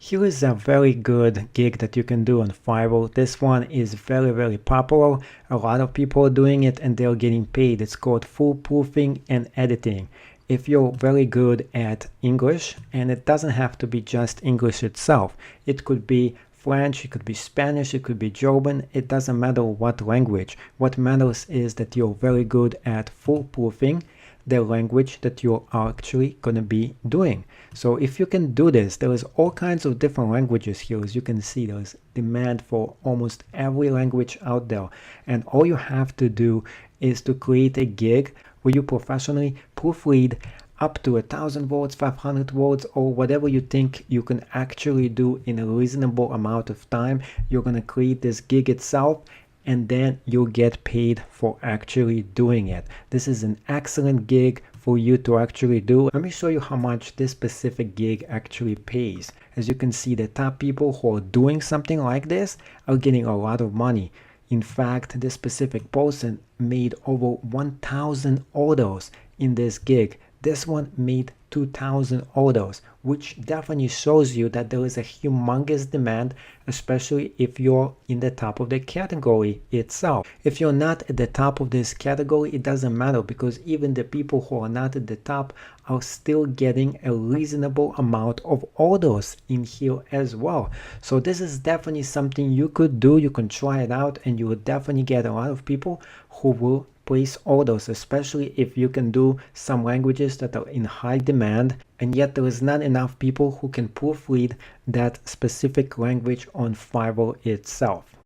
Here is a very good gig that you can do on Fiverr. This one is very popular. A lot of people are doing it and they're getting paid. It's called foolproofing and editing. If you're very good at English, and it doesn't have to be just English itself, it could be French, it could be Spanish, it could be German, it doesn't matter what language. What matters is that you're very good at foolproofing the language that you're actually going to be doing. So if you can do this, there is all kinds of different languages here. As you can see, there's demand for almost every language out there. And all you have to do is to create a gig where you professionally proofread up to 1,000 words, 500 words, or whatever you think you can actually do in a reasonable amount of time. You're going to create this gig itself, and then you'll get paid for actually doing it. This is an excellent gig for you to actually do. Let me show you how much this specific gig actually pays. As you can see, the top people who are doing something like this are getting a lot of money. In fact, this specific person made over 1,000 orders in this gig. This one made 2,000 orders, which definitely shows you that there is a humongous demand, especially if you're in the top of the category itself. If you're not at the top of this category, it doesn't matter, because even the people who are not at the top are still getting a reasonable amount of orders in here as well. So this is definitely something you could do. You can try it out, and you will definitely get a lot of people who will place orders, especially if you can do some languages that are in high demand, and yet there is not enough people who can proofread that specific language on Fiverr itself.